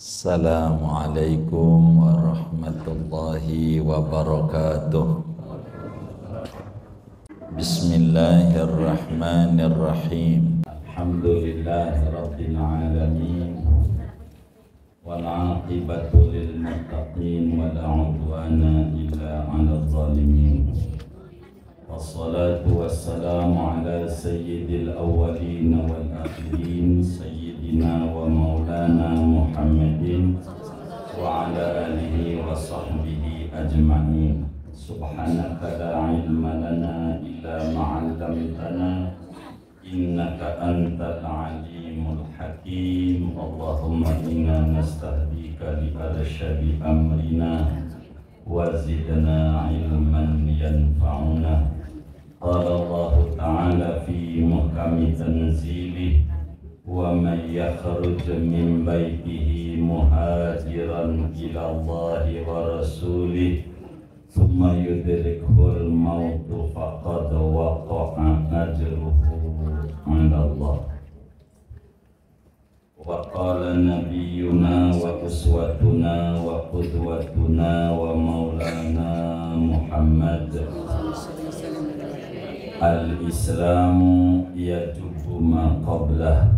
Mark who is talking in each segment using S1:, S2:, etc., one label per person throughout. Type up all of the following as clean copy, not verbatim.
S1: Assalamualaikum warahmatullahi wabarakatuh. Bismillahirrahmanirrahim. Alhamdulillahi rabbil alamin. Wal 'aqibatu lil muttaqin wa la 'udwana illa 'alal zalimin. Wassalatu wassalamu ala sayyidil awwalin wal akhirin sayyidina wa maulana Muhammadin wa ala alihi wa sahbihi ajma'in. Subhanaka la ilma lana illa ma 'allamtana innaka antal alimul hakim. Allahumma inna nastahdika li arsyadi amrina wa zidna ilman yanfa'una. Qala Allah Ta'ala fi muhkami tanzilih wa man yakhruj min baitihi muhajiran ila Allah wa rasulih thumma yudrikuhul mautu faqad waqa'a ajruhu 'ala Allah. Wa qala nabiyyuna wa uswatuna wa qudwatuna wa maulana Muhammad, al-islamu yajubu ma qablah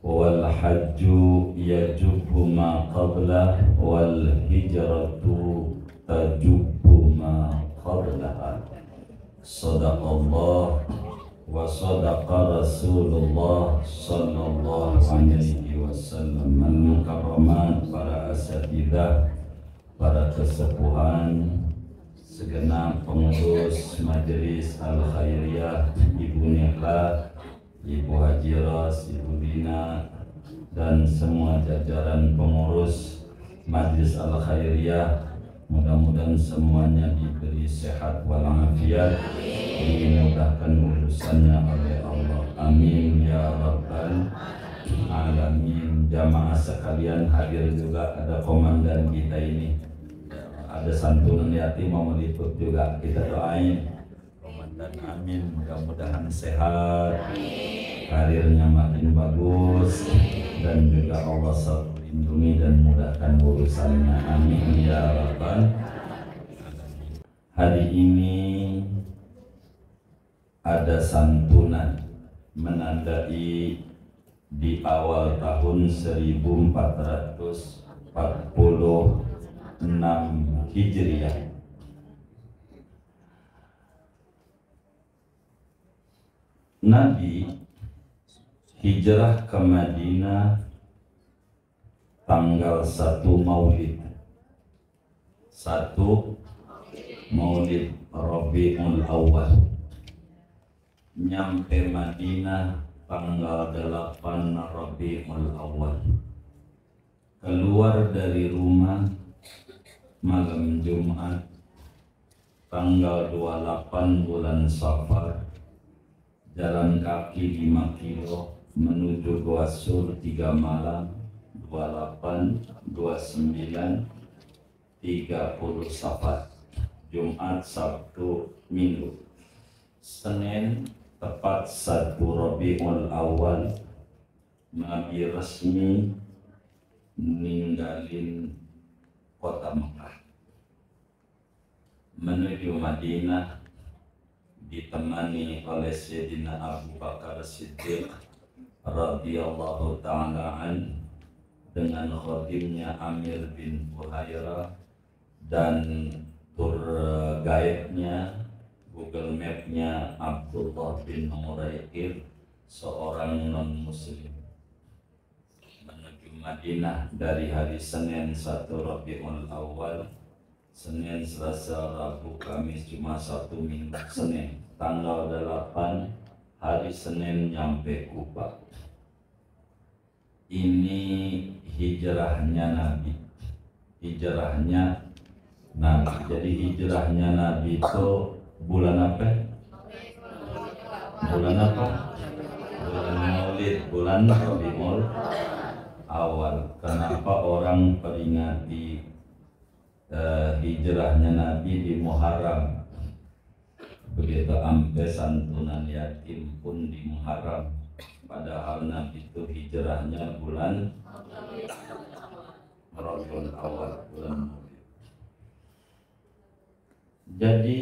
S1: wal hajju yajubu ma qablah wal hijratu tajubu ma qablah. Sadaqallah wa sadaqa Rasulullah sallallahu alaihi wasallam. Al-mukarramat, para asatidzah, para kesepuhan, segenap pengurus Majelis Al-Khairiyah, Ibu Nihla, Ibu Haji Ras, Ibu Dina, dan semua jajaran pengurus Majelis Al-Khairiyah, mudah-mudahan semuanya diberi sehat walafiat, dimudahkan urusannya oleh Allah. Amin ya rabbal alamin. Jamaah sekalian, hadir juga ada komandan kita ini, ada santunan yatim mau meliput juga, kita doain komandan. Amin, mudah-mudahan sehat, karirnya makin bagus, dan juga Allah selalu lindungi dan mudahkan urusannya. Amin ya rabbal alamin. Hari ini ada santunan menandai di awal tahun 1446 Hijriah. Nabi hijrah ke Madinah tanggal 1 Maulid, 1 Maulid Rabiul Awal. Nyampe Madinah tanggal 8 Rabiul Awal. Keluar dari rumah malam Jumat tanggal 28 bulan Safar, jalan kaki 5 kilo menuju Gua Sur 3 malam, 28, 29, 30 Safar, Jumat, Sabtu, Minggu. Senin tepat 1 Rabiul Awal, Nabi resmi ninggalin kota Mekah menuju Madinah, ditemani oleh Sayyidina Abu Bakar Siddiq radhiyallahu ta'ala an, dengan khadimnya Amir bin Fuhairah, dan tour guide-nya, Google Map-nya Abdullah bin Muraikir, seorang non-muslim, menuju Madinah dari hari Senin 1 Rabiul Awal, Senin, Selasa, Rabu, Kamis, Jumat, Sabtu, Minggu. Senin tanggal 8 hari Senin nyampe Kuba. Ini hijrahnya Nabi. Hijrahnya Nabi. Jadi hijrahnya Nabi itu bulan apa? Bulan apa? Bulan Maulid, bulan Rabiul Awal. Kenapa orang peringati hijrahnya Nabi di Muharram? Begitu ampe santunan yatim pun di Muharram. Padahal Nabi itu hijrahnya bulan Rabiul Awal, bulan Maulid. Jadi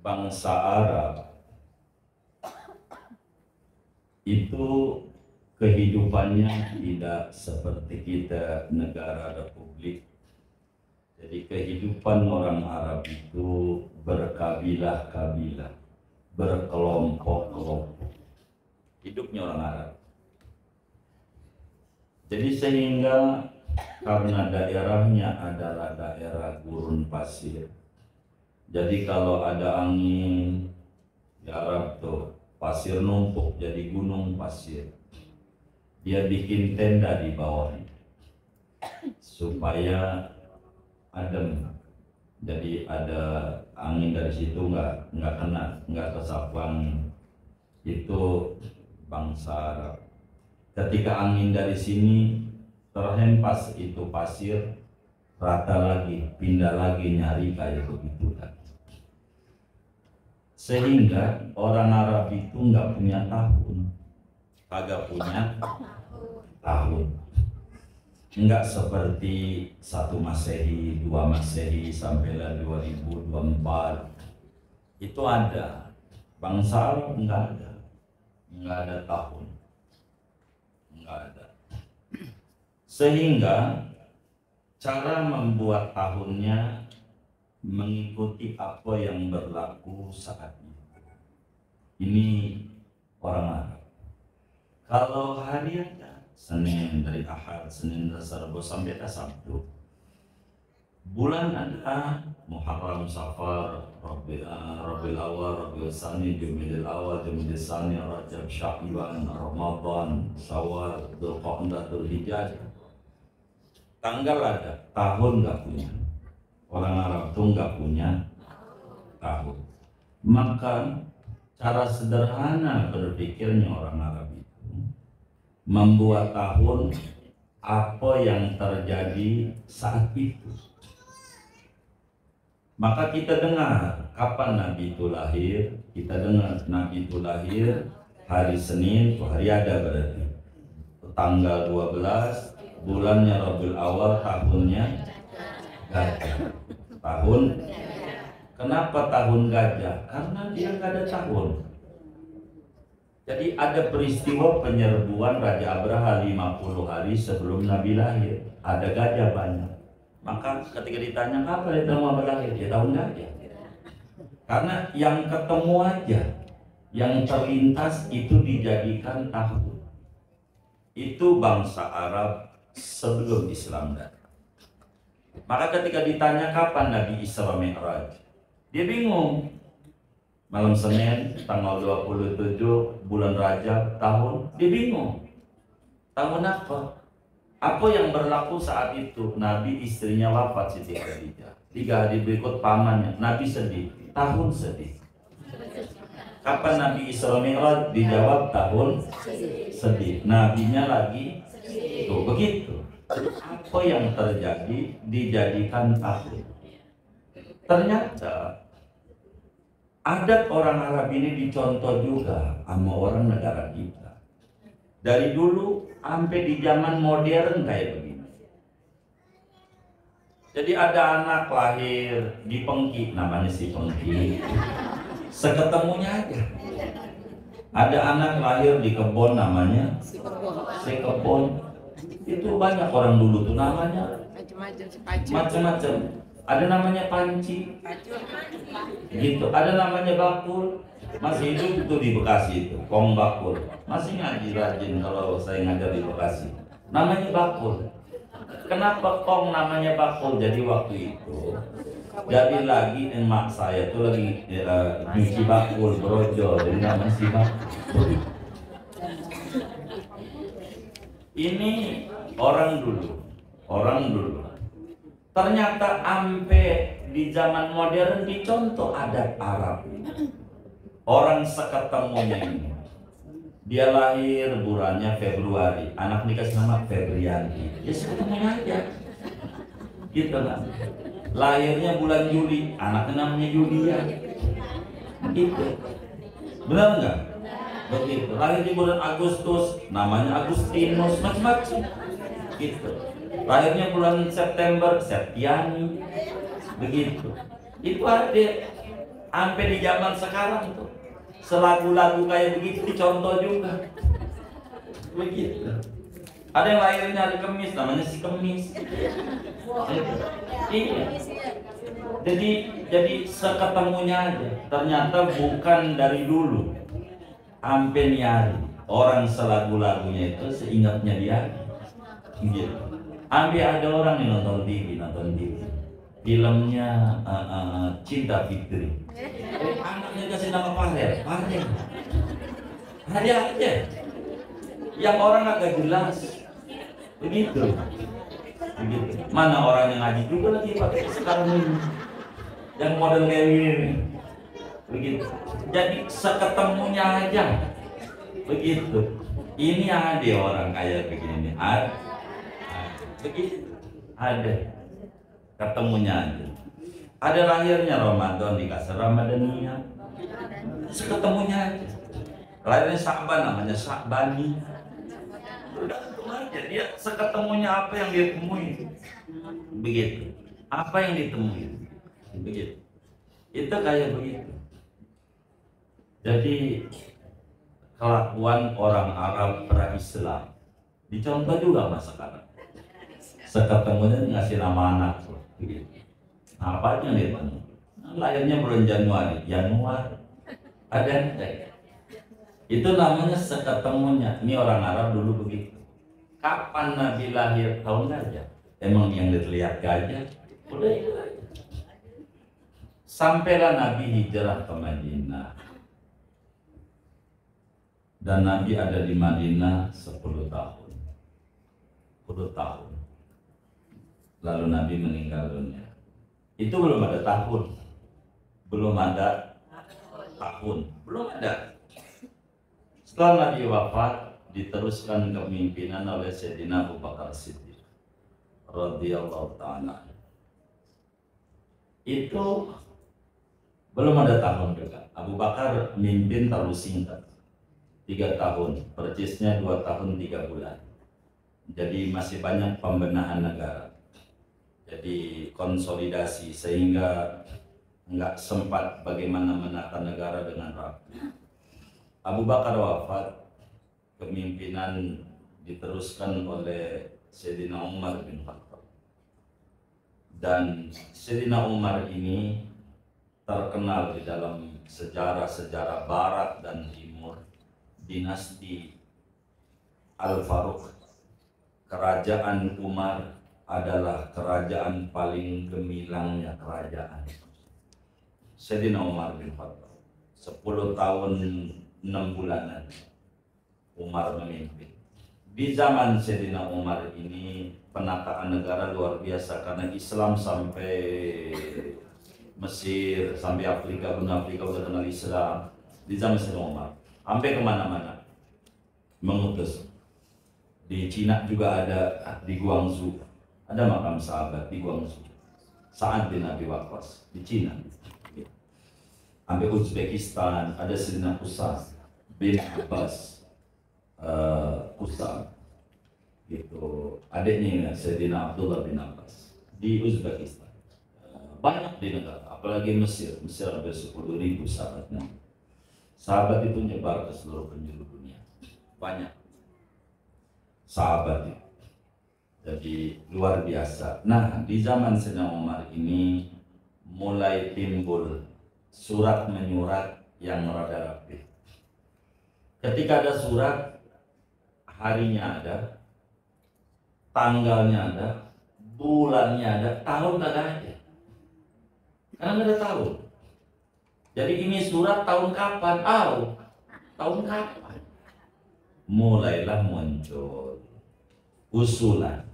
S1: bangsa Arab itu kehidupannya tidak seperti kita negara republik. Jadi kehidupan orang Arab itu berkabilah-kabilah, berkelompok-kelompok. Hidupnya orang Arab. Jadi sehingga karena daerahnya adalah daerah gurun pasir. Jadi kalau ada angin di Arab tuh pasir numpuk jadi gunung pasir. Dia bikin tenda di bawahnya supaya adem. Jadi ada angin dari situ nggak kena, nggak kesapang. Itu bangsa Arab. Ketika angin dari sini terhempas itu pasir, rata lagi, pindah lagi nyari kayak begitu kan. Sehingga orang Arab itu nggak punya tahun, kagak punya tahun. Enggak seperti 1 Masehi, 2 Masehi sampailah 2024. Itu ada. Bangsa Arab enggak ada tahun. Enggak ada. Sehingga cara membuat tahunnya mengikuti apa yang berlaku saat itu. Ini orang Arab. Kalau hariannya Senin dari Ahad, Senin dari Rabu sampai ke Sabtu. Bulan ada Muharram, Safar, Rabiul Awal, Rabiul Tsani, Jumadil Awal, Jumadil Tsani, Rajab, Sya'ban, Ramadan, Syawal, Dzulqa'dah, Dzulhijjah. Tanggal ada, tahun nggak punya. Orang Arab tuh nggak punya tahun. Maka cara sederhana berpikirnya orang Arab membuat tahun apa yang terjadi saat itu. Maka kita dengar kapan Nabi itu lahir. Kita dengar Nabi itu lahir hari Senin, hari ada berarti tanggal 12, bulannya Rabiul Awal, tahunnya gajah. Tahun, kenapa tahun gajah? Karena dia nggak ada tahun. Jadi ada peristiwa penyerbuan Raja Abraha 50 hari sebelum Nabi lahir. Ada gajah banyak. Maka ketika ditanya kapan itu Muhammad lahir, dia tahun gajah. Karena yang ketemu aja, yang terlintas itu dijadikan tahun. Itu bangsa Arab sebelum Islam datang. Maka ketika ditanya kapan Nabi Isra Mi'raj, dia bingung. Malam Senin tanggal 27 bulan Rajab tahun, dia bingung. Tahun apa? Apa yang berlaku saat itu? Nabi istrinya wafat Siti Khadijah. 3 hari berikut pamannya, Nabi sedih. Tahun sedih. Kapan Nabi Isra Mi'raj? Dijawab tahun sedih. Nabinya lagi tuh begitu. Apa yang terjadi dijadikan tahun. Ternyata adat orang Arab ini dicontoh juga sama orang negara kita. Dari dulu sampai di zaman modern kayak begini. Jadi ada anak lahir di Pengki, namanya si Pengki. Seketemunya aja. Ada anak lahir di Kebon, namanya si Kebon. Itu banyak orang dulu tuh namanya macam-macam. Ada namanya Panci, gitu. Ada namanya Bakul, masih hidup itu di Bekasi itu, Kong Bakul. Masih ngaji rajin kalau saya ngajar di Bekasi. Namanya Bakul. Kenapa Kong namanya Bakul? Jadi waktu itu, jadi lagi emak saya tuh lagi nyuci bakul brojol, jadi namanya si Bakul. Ini orang dulu. Ternyata sampai di zaman modern dicontoh adat Arab. Orang seketemunya ini. Dia lahir bulannya Februari, anak dikasih nama Febrianti. Ya seketemunya aja. Gitu kan. Lahirnya bulan Juli, anaknya namanya Yulia. Gitu. Benar enggak? Begitu. Lahir di bulan Agustus, namanya Agustinus, macam-macam. gitu. Lahirnya bulan September, Septiani, begitu. Itu ada, sampai di zaman sekarang tuh, selagu-lagu kayak begitu dicontoh juga, begitu. Ada yang lahirnya hari Kamis, namanya si Kemis. Iya. Jadi seketemunya aja. Ternyata bukan dari dulu, sampai nyari orang selagu-lagunya itu seingatnya dia. Gitu. Sampai ada orang yang nonton TV, filmnya Cinta Fitri. Anaknya kasih nama Farel. Ada aja. Yang orang agak jelas. Begitu. Mana orang yang ngaji juga lagi pakai sekarang ini. Yang model kayak gini. Begitu. Jadi seketemunya aja. Begitu. Ini ada orang kayak begini. Begitu. Ada. Ketemunya aja. Ada lahirnya Ramadan dikasih Ramadania. Seketemunya aja. Lahirnya Sya'ban namanya Sya'bani. Tergantung aja dia seketemunya apa yang dia temui. Begitu. Apa yang ditemui. Begitu. Itu kayak begitu. Jadi kelakuan orang Arab pra-Islam dicontoh juga mas sekarang. Seketemunya ngasih nama anak. Begitu. Apa yang dia temui? Lahirnya bulan Januari. Ada yang kayak itu namanya seketemunya. Ini orang Arab dulu begitu. Kapan Nabi lahir? Tahun gajah. Emang yang dilihat gajah? Udah itu aja. Sampailah Nabi hijrah ke Madinah. Dan Nabi ada di Madinah 10 tahun. 10 tahun. Lalu Nabi meninggal dunia. Itu belum ada tahun. Belum ada tahun. Belum ada. Setelah Nabi wafat, diteruskan kepemimpinan oleh Sayyidina Abu Bakar Siddiq radhiyallahu ta'ala. Itu belum ada tahun juga. Abu Bakar mimpin terlalu singkat, 3 tahun, persisnya 2 tahun 3 bulan. Jadi masih banyak pembenahan negara. Jadi konsolidasi sehingga nggak sempat bagaimana menata negara dengan rapi. Abu Bakar wafat, kepemimpinan diteruskan oleh Sayyidina Umar bin Khattab. Dan Sayyidina Umar ini terkenal di dalam sejarah-sejarah Barat dan Timur, dinasti Al-Faruq. Kerajaan Umar adalah kerajaan paling gemilangnya kerajaan. Sayyidina Umar bin Khattab 10 tahun 6 bulanan Umar memimpin. Di zaman Sayyidina Umar ini penataan negara luar biasa karena Islam sampai Mesir, sampai Afrika, benua Afrika udah kenal Islam. Di zaman Sayyidina Umar sampai kemana-mana mengutus. Di Cina juga ada, di Guangzhou ada makam sahabat di Guangzhou. Sa'ad bin Abi Waqqas di Cina. Sampai Uzbekistan ada Sayyidina Qusas bin Abbas Qusas gitu, adiknya Sayyidina Abdullah bin Abbas di Uzbekistan. Banyak di negara, apalagi Mesir ada 10.000 sahabatnya. Sahabat itu nyebar ke seluruh penjuru dunia, banyak sahabat itu. Jadi luar biasa. Nah, di zaman Sayyidina Umar ini mulai timbul surat menyurat yang rada rapi. Ketika ada surat, harinya ada, tanggalnya ada, bulannya ada, tahun nggak ada. Karena nggak ada tahun. Jadi ini surat tahun kapan? Tahun kapan? Mulailah muncul usulan.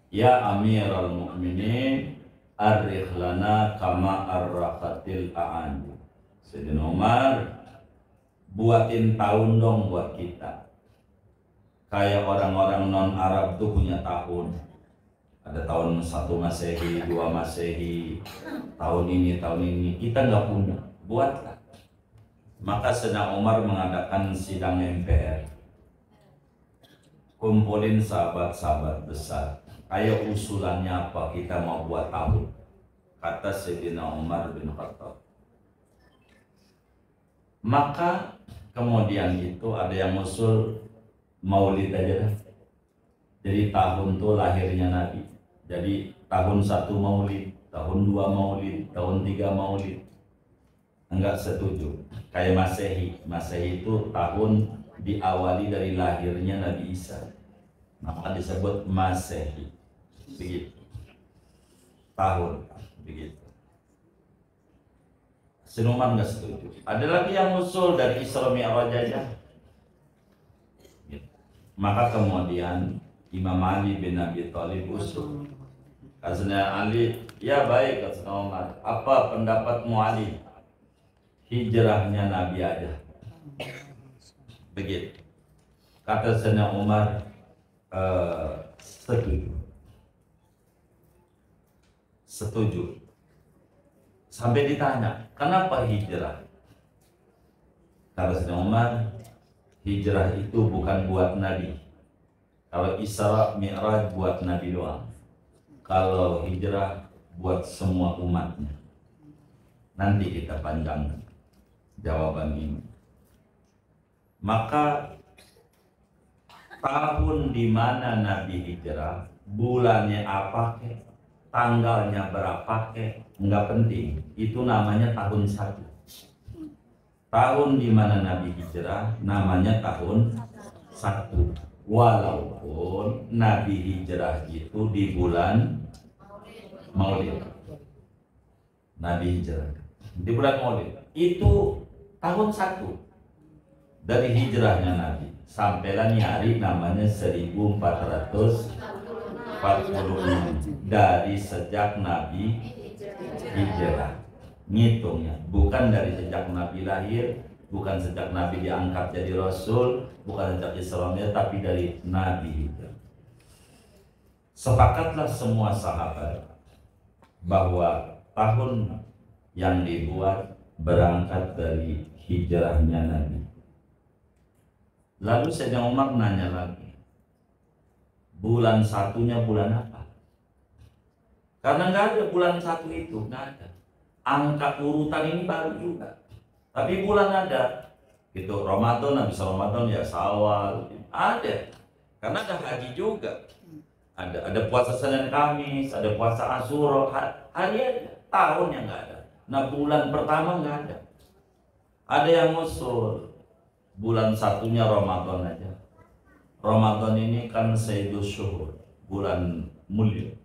S1: Ya Amirul Mukminin, arikh lana kama arraqatil a'an. Sayyidina Umar, buatin tahun dong buat kita. Kayak orang-orang non-Arab tuh punya tahun. Ada tahun 1 Masehi, 2 Masehi, tahun ini. Kita nggak punya, buatlah. Maka Sayyidina Umar mengadakan sidang MPR. kumpulin sahabat-sahabat besar. Ayo usulannya apa, kita mau buat tahun. Kata Sayyidina Umar bin Khattab. Maka kemudian itu ada yang usul maulid aja dah. Jadi tahun itu lahirnya Nabi. Jadi tahun 1 maulid, tahun 2 maulid, tahun 3 maulid. Enggak setuju. Kayak Masehi. Masehi itu tahun diawali dari lahirnya Nabi Isa. Maka disebut Masehi. Begitu. Tahun. Begitu. Sinuman enggak setuju. Ada lagi yang usul dari Isra Mi'raj aja. Maka kemudian Imam Ali bin Abi Thalib usul. Katanya Ali, ya baik kata Umar. Apa pendapatmu Ali? Hijrahnya Nabi aja. Begitu. Kata Sayyidina Umar, setuju. Setuju. Sampai ditanya, kenapa hijrah? Kata Sayyidina Umar, hijrah itu bukan buat Nabi. Kalau Isra Mi'raj buat Nabi doang. Kalau hijrah buat semua umatnya. Nanti kita panjangkan jawaban ini. Maka tahun di mana Nabi hijrah, bulannya apa ke, tanggalnya berapa ke, enggak penting. Itu namanya tahun 1. Tahun di mana Nabi hijrah namanya tahun 1. Walaupun Nabi hijrah itu di bulan Maulid. Nabi hijrah di bulan Maulid itu tahun 1 dari hijrahnya Nabi. Sampailah hari namanya 1446 dari sejak Nabi hijrah. Ngitungnya bukan dari sejak Nabi lahir, bukan sejak Nabi diangkat jadi Rasul, bukan sejak Isra Mi'raj, tapi dari Nabi hijrah. Sepakatlah semua sahabat bahwa tahun yang dibuat berangkat dari hijrahnya Nabi. Lalu Sayyidina Umar nanya lagi, bulan 1-nya bulan apa? Karena nggak ada bulan 1 itu, nggak ada. Angka urutan ini baru juga. Tapi bulan ada. Gitu, Ramadan, habis Ramadan ya Syawal, ada. Karena ada haji juga. Ada puasa Senin Kamis, ada puasa Asyura, hari ada, tahun yang nggak ada. Nah, bulan pertama nggak ada. Ada yang usul bulan 1-nya Ramadan aja. Ramadan ini kan Sayyidus Syuhur, bulan mulia.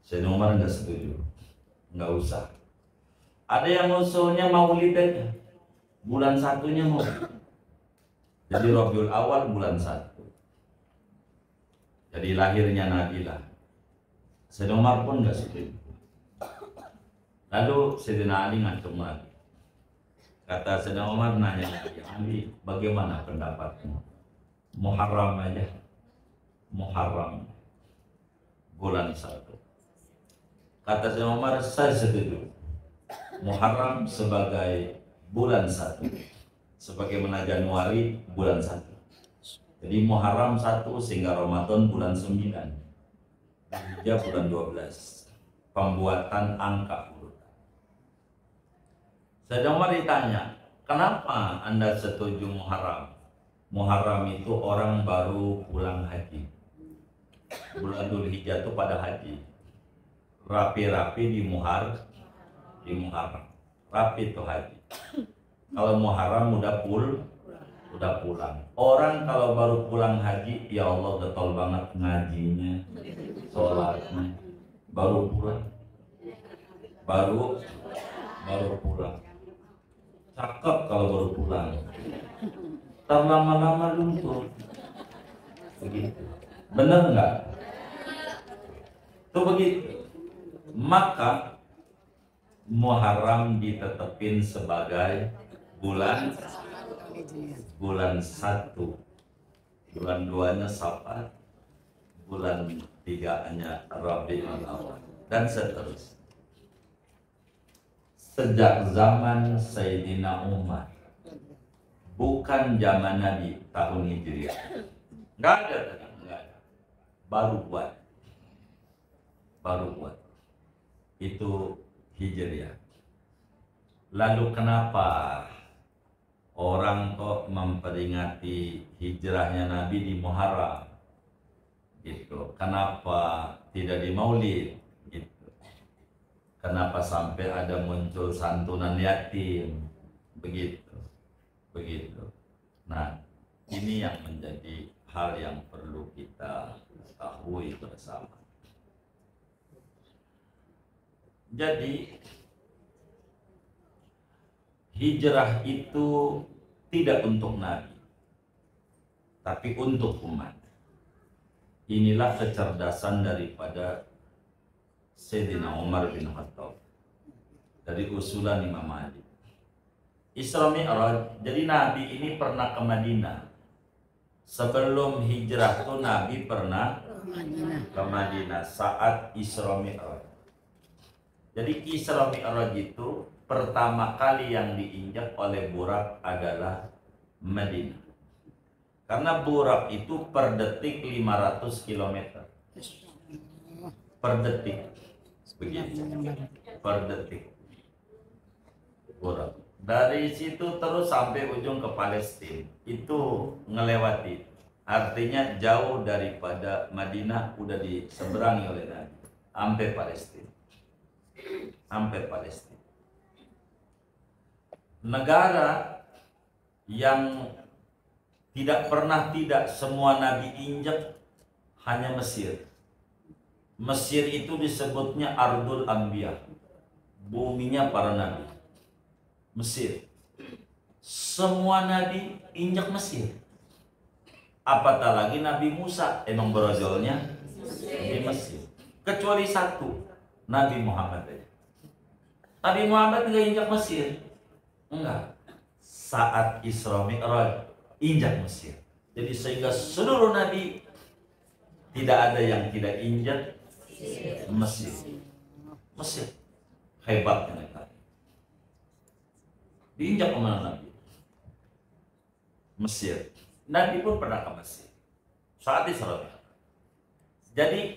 S1: Sayyidina Umar nggak setuju, nggak usah. Ada yang usulnya Maulid aja, bulan 1-nya Maulid. Jadi Rabiul Awal bulan 1. Jadi lahirnya Nabi lah. Sayyidina Umar pun nggak setuju. Lalu Sayyidina Ali ngancam lagi. Kata Sayyidina Umar nanya lagi, Ali, bagaimana pendapatmu? Muharram aja. Muharram bulan 1. Kata Sayyidina Umar, saya setuju. Muharram sebagai bulan 1. Sebagaimana Januari bulan 1. Jadi Muharram 1 sehingga Ramadan bulan 9. Hijjah bulan 12. Pembuatan angka urutan. Sayyidina Umar ditanya, kenapa Anda setuju Muharram? Muharram itu orang baru pulang haji. Bulan Dzulhijjah itu pada haji. Rapi-rapi di Muharram. Rapi itu haji. Kalau Muharram udah pulang. Orang kalau baru pulang haji, ya Allah getol banget ngajinya, sholatnya, baru pulang. Baru pulang. Cakep kalau baru pulang. Ntar lama-lama luntur. Begitu. Bener nggak? Itu begitu. Maka Muharram ditetapin sebagai bulan 1, bulan 2-nya Safar, bulan 3-nya Rabiul Awal, dan seterusnya. Sejak zaman Sayyidina Umar, bukan zaman Nabi tahun Hijriah, nggak ada tadi. baru buat. Itu Hijriah. Lalu kenapa orang kok memperingati hijrahnya Nabi di Muharram? Gitu. Kenapa tidak di Maulid? Gitu. Kenapa sampai ada muncul santunan yatim? Begitu. Nah, ini yang menjadi hal yang perlu kita ketahui bersama. Jadi hijrah itu tidak untuk Nabi, tapi untuk umat. Inilah kecerdasan daripada Sayyidina Umar bin Khattab, dari usulan Imam Ali. Isra Mi'raj, jadi Nabi ini pernah ke Madinah. Sebelum hijrah tuh Nabi pernah ke Madinah saat Isra Mi'raj. Jadi Isra Mi'raj itu pertama kali yang diinjak oleh Burak adalah Madinah. Karena Burak itu per detik 500 km. Per detik. Begitu. Per detik. Burak. Dari situ terus sampai ujung ke Palestina. Itu ngelewati. Artinya jauh daripada Madinah udah diseberangi oleh Nabi. Sampai Palestina. Negara yang tidak semua Nabi injak hanya Mesir. Mesir itu disebutnya Ardul Anbiya, buminya para Nabi. Mesir. Semua Nabi injak Mesir. Apatah lagi Nabi Musa, emang berojolnya di Mesir. Kecuali satu, Nabi Muhammad aja. Nabi Muhammad nggak injak Mesir. Enggak. Saat Isra Mi'raj injak Mesir. Jadi sehingga seluruh Nabi tidak ada yang tidak injak Mesir. Mesir. Hebatnya negara. Diinjak kemana Nabi? Mesir. Nabi pun pernah ke Mesir. Saat Isra Mi'raj. Jadi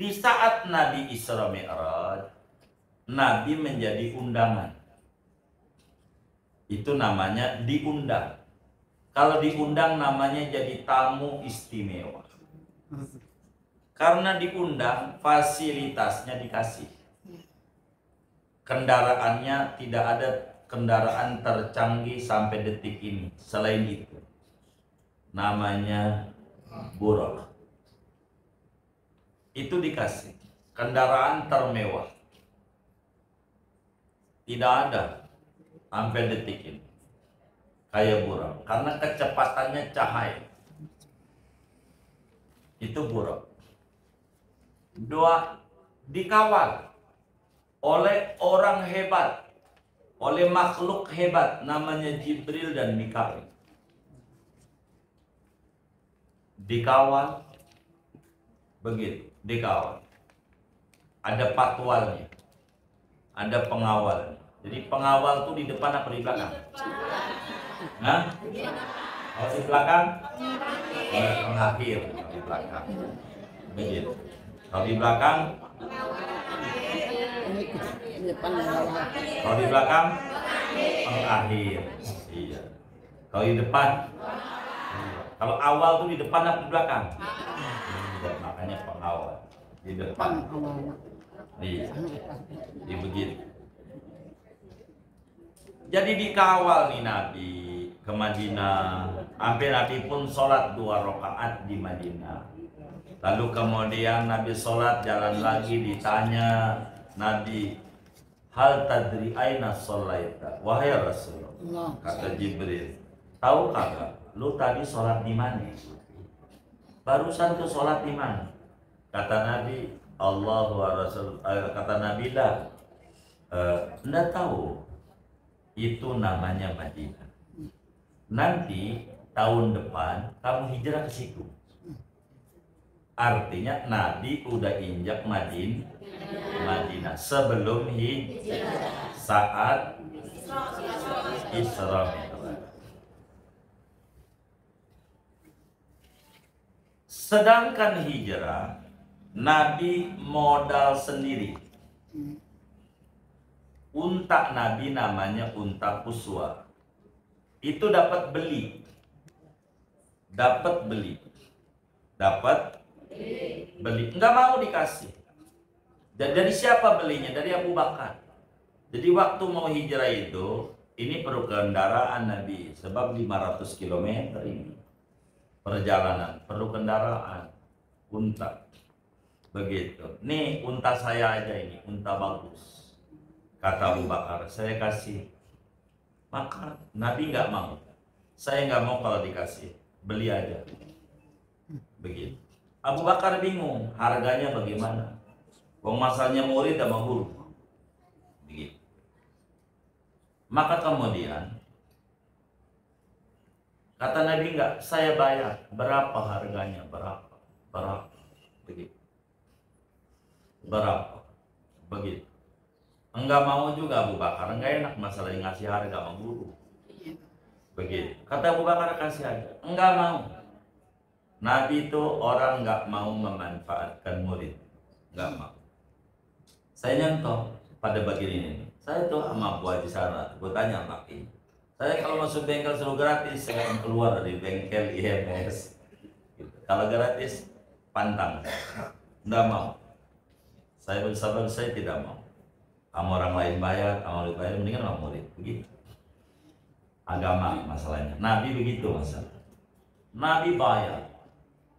S1: di saat Nabi Isra Mi'raj, Nabi menjadi undangan. Itu namanya diundang. Kalau diundang namanya jadi tamu istimewa. Karena diundang, fasilitasnya dikasih. Kendaraannya tidak ada kendaraan tercanggih sampai detik ini. Selain itu, namanya Burak. Itu dikasih. Kendaraan termewah. Tidak ada sampai detik ini kayak Burak, karena kecepatannya cahaya. Itu Burak. Dua, dikawal oleh orang hebat, oleh makhluk hebat namanya Jibril dan Mikail. Dikawal begitu, dikawal. Ada patwalnya, ada pengawalnya. Jadi pengawal tuh di depan apa di belakang? Nah, kalau di belakang, pengakhir di belakang. Begitu. Kalau di belakang, kalau di belakang, pengakhir. Iya. Kalau di depan, kalau awal tuh di depan apa di belakang? Makanya pengawal di depan. Iya. Jadi begitu. Jadi dikawal nih Nabi ke Madinah. Sampai Nabi pun sholat 2 rakaat di Madinah. Lalu kemudian Nabi sholat, jalan lagi, ditanya Nabi, hal tadri aina sholaita? Wahai Rasulullah, kata Jibril, tahu kagak lu tadi sholat di mana? Barusan ke sholat di mana? Kata Nabi, Allah wa Rasul, kata Nabi lah, enggak tahu. Itu namanya Madinah. Nanti tahun depan kamu hijrah ke situ. Artinya Nabi udah injak Madinah sebelum hijrah, saat Isra Mi'raj. Sedangkan hijrah, Nabi modal sendiri. Unta Nabi namanya unta Quswa. Itu dapat beli. Dapat beli. Enggak mau dikasih. Dari siapa belinya? Dari Abu Bakar. Jadi waktu mau hijrah itu, ini perlu kendaraan Nabi. Sebab 500 km ini perjalanan, perlu kendaraan. Unta. Begitu. Nih unta saya aja ini, unta bagus. Kata Abu Bakar, saya kasih. Maka Nabi nggak mau. Saya nggak mau kalau dikasih. Beli aja. Begitu. Abu Bakar bingung, harganya bagaimana? Wong masalahnya murid sama guru. Begitu. Maka kemudian kata Nabi enggak, saya bayar. Berapa harganya? Berapa? Begitu. Berapa? Begitu. Enggak mau juga Abu Bakar, enggak enak masalah yang ngasih harga sama guru. Begitu. Kata Abu Bakar, kasih aja. Enggak mau. Nabi itu orang enggak mau memanfaatkan murid. Enggak mau. Saya nyontoh pada bagian ini. Saya tuh sama Bu Haji Sarah, gue tanya sama ini. Saya kalau masuk bengkel selalu gratis, saya akan keluar dari bengkel IMS. Gitu. Kalau gratis, pantang. Enggak mau. Saya bersabar, saya tidak mau. Kamu orang lain bayar, kamu bayar, mendingan sama murid. Begitu. Agama masalahnya. Nabi begitu masalah. Nabi bayar.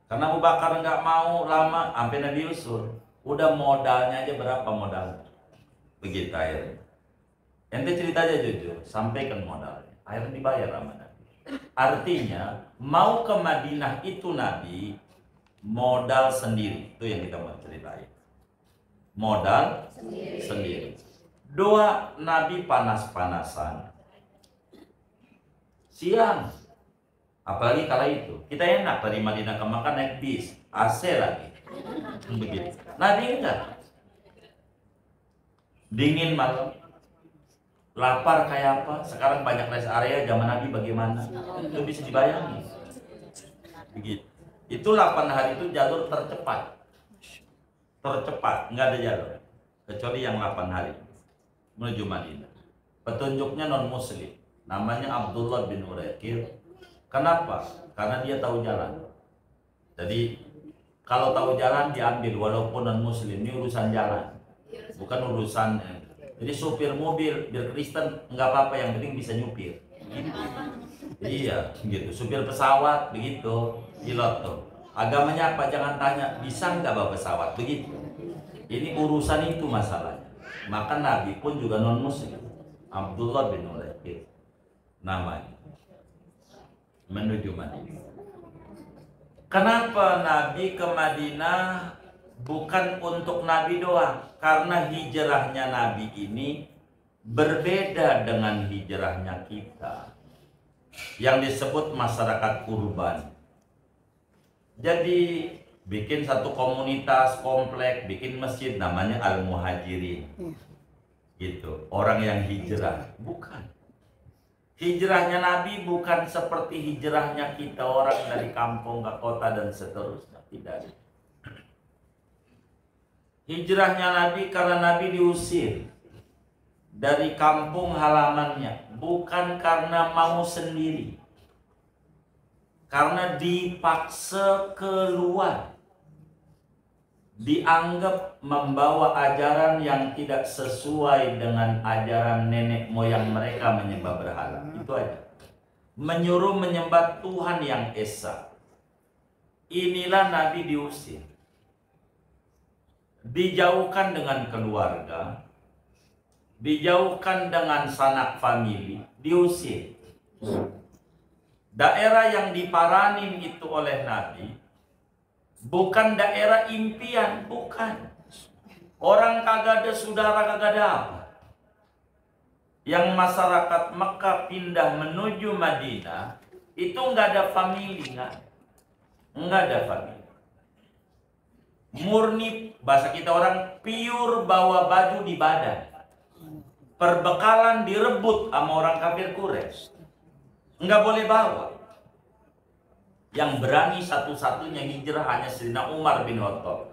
S1: Karena Abu Bakar nggak mau lama, sampai Nabi usul. Udah modalnya aja berapa modal? Begitu akhirnya. Ente cerita aja jujur, sampaikan modalnya. Akhirnya dibayar sama Nabi. Artinya mau ke Madinah itu Nabi modal sendiri. Itu yang kita mau ceritain. Modal sendiri. Doa Nabi panas-panasan. Siang. Apalagi kala itu. Kita enak dari Madinah ke Makkah naik bis, AC lagi. Begitu. Nabi enggak. Dingin malam. Lapar kayak apa? Sekarang banyak rest area, zaman Nabi bagaimana? Itu bisa dibayangin. Begitu. Itu 8 hari itu jalur tercepat. Tercepat, enggak ada jalur. Kecuali yang 8 hari menuju Madinah. Petunjuknya non muslim. Namanya Abdullah bin Uraikir. Kenapa? Karena dia tahu jalan. Jadi kalau tahu jalan diambil walaupun non muslim. Ini urusan jalan. Bukan urusan. Jadi supir mobil biar Kristen nggak apa-apa, yang penting bisa nyupir. Gitu. Iya, gitu. Supir pesawat begitu. Pilot tuh. Agamanya apa? Jangan tanya. Bisa nggak bawa pesawat? Begitu. Ini urusan itu masalahnya. Maka Nabi pun juga non muslim. Abdullah bin Uraikir namanya. Menuju Madinah. Kenapa Nabi ke Madinah? Bukan untuk Nabi doang, karena hijrahnya Nabi ini berbeda dengan hijrahnya kita yang disebut masyarakat urban. Jadi bikin satu komunitas komplek, bikin masjid namanya Al-Muhajirin. Gitu, orang yang hijrah. Bukan. Hijrahnya Nabi bukan seperti hijrahnya kita, orang dari kampung ke kota dan seterusnya. Tidak. Hijrahnya Nabi karena Nabi diusir dari kampung halamannya, bukan karena mau sendiri, karena dipaksa keluar, dianggap membawa ajaran yang tidak sesuai dengan ajaran nenek moyang mereka menyembah berhala. Itu aja. Menyuruh menyembah Tuhan yang esa. Inilah Nabi diusir. Dijauhkan dengan keluarga, dijauhkan dengan sanak famili, diusir. Daerah yang diparanin itu oleh Nabi bukan daerah impian, bukan. Orang kagak ada saudara, kagak ada apa. Yang masyarakat Mekah pindah menuju Madinah itu nggak ada famili, nggak ada famili. Murni, bahasa kita orang pure, bawa baju di badan. Perbekalan direbut sama orang kafir Quraisy. Nggak boleh bawa. Yang berani satu-satunya hijrah hanya Sayyidina Umar bin Khattab.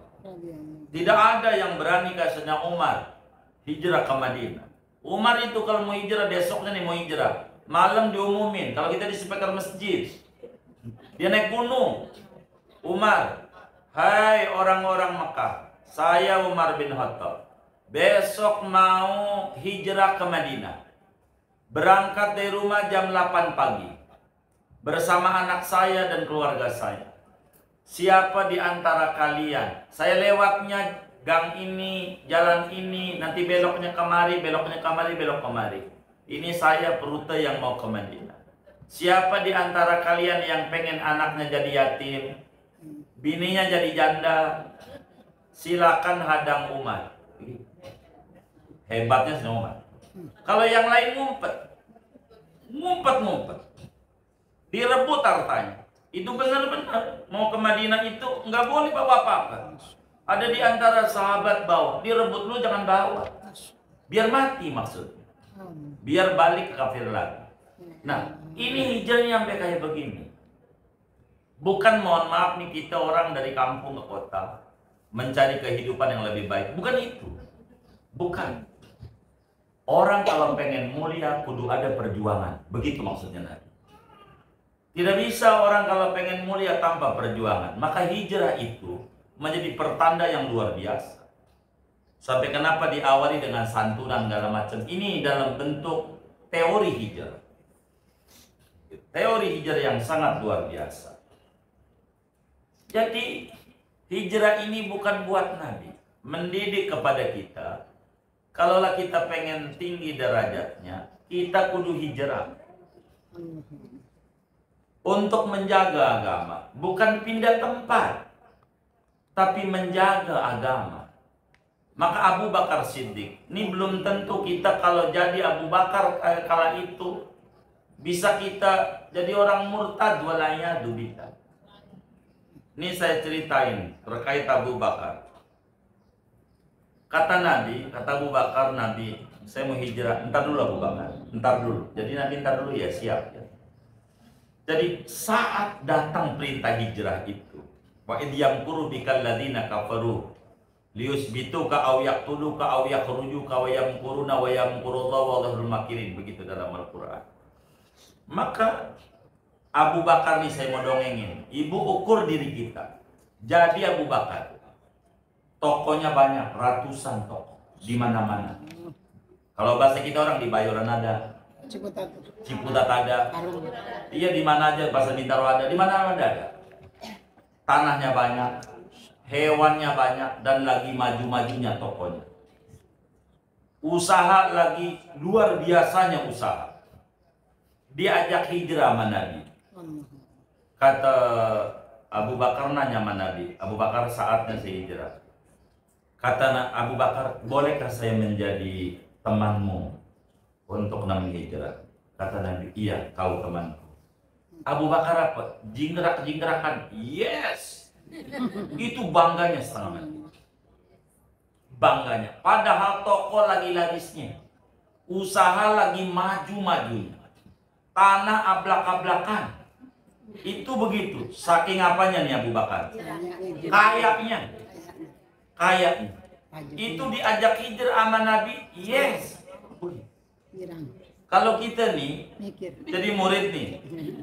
S1: Tidak ada yang berani kayak Sayyidina Umar hijrah ke Madinah. Umar itu kalau mau hijrah, besoknya nih mau hijrah, malam diumumin. Kalau kita di speaker masjid, dia naik gunung. Umar, hai orang-orang Mekah, saya Umar bin Khattab, besok mau hijrah ke Madinah. Berangkat dari rumah jam 8 pagi bersama anak saya dan keluarga saya. Siapa di antara kalian, saya lewatnya gang ini, jalan ini, nanti beloknya kemari, beloknya kemari, belok kemari. Ini saya rute yang mau ke Madinah. Siapa di antara kalian yang pengen anaknya jadi yatim, bininya jadi janda, silakan hadang Umar. Hebatnya si Umar. Kalau yang lain ngumpet, direbut hartanya. Itu benar-benar mau ke Madinah itu nggak boleh bawa apa-apa. Ada di antara sahabat bawa, direbut lu jangan bawa, biar mati maksudnya, biar balik ke kafir lagi. Nah, ini hijrahnya sampai kayak begini. Bukan, mohon maaf nih, kita orang dari kampung ke kota mencari kehidupan yang lebih baik. Bukan itu. Bukan. Orang kalau pengen mulia kudu ada perjuangan. Begitu maksudnya Nabi. Tidak bisa orang kalau pengen mulia tanpa perjuangan. Maka hijrah itu menjadi pertanda yang luar biasa. Sampai kenapa diawali dengan santunan segala macam. Ini dalam bentuk teori hijrah. Teori hijrah yang sangat luar biasa. Jadi hijrah ini bukan buat Nabi, mendidik kepada kita. Kalaulah kita pengen tinggi derajatnya, kita kudu hijrah untuk menjaga agama, bukan pindah tempat, tapi menjaga agama. Maka Abu Bakar Siddiq, ini belum tentu kita kalau jadi Abu Bakar kala itu bisa kita jadi orang murtad walayadu billah. Ini saya ceritain terkait Abu Bakar. Kata Nabi, kata Abu Bakar, Nabi, saya mau hijrah. Entar dulu Abu Bakar, entar dulu. Jadi Nabi entar dulu ya, siap ya. Jadi saat datang perintah hijrah itu, wa idh yamkuru bikal ladzina kafaru liyusbituka aw yaqtuluka aw yakhrujuka wa yamkuruna wa yamkurullahu wallahul makirin, begitu dalam Al-Qur'an. Maka Abu Bakar nih saya mau dongengin, ibu ukur diri kita. Jadi Abu Bakar, tokonya banyak, ratusan toko di mana-mana. Kalau bahasa kita orang di Bayoran ada, Ciputat ada, iya di mana aja, bahasa Bintaro ada, di mana ada. Tanahnya banyak, hewannya banyak, dan lagi maju-majunya tokonya. Usaha lagi luar biasanya usaha. Diajak hijrah sama Nabi. Kata Abu Bakar nanya sama Nabi, Abu Bakar saatnya saya hijrah. Kata Abu Bakar, bolehkah saya menjadi temanmu untuk namanya hijrah? Kata Nabi, iya, kau temanku. Abu Bakar apa? Jingkrak-jingkrakan. Yes. Itu bangganya setengah mati. Bangganya. Padahal toko lagi larisnya. Usaha lagi maju-majunya. Tanah ablak-ablakan. Itu begitu. Saking apanya nih Abu Bakar? Kayaknya. Itu diajak hijrah sama Nabi. Yes. Kalau kita nih jadi murid nih,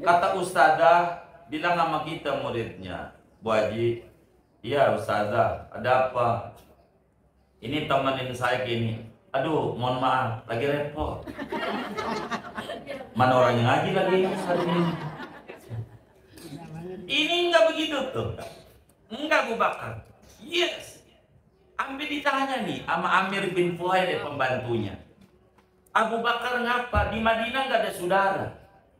S1: kata ustazah bilang sama kita muridnya, Bu Haji, iya ustazah, ada apa? Ini temenin saya gini. Aduh, mohon maaf, lagi repot. Mana orang yang ngaji lagi hari ini? Ini enggak begitu tuh. Enggak Abu Bakar. Yes. Ambil ditanya nih sama Amir bin Fuhail, pembantunya. Abu Bakar ngapa? Di Madinah nggak ada saudara,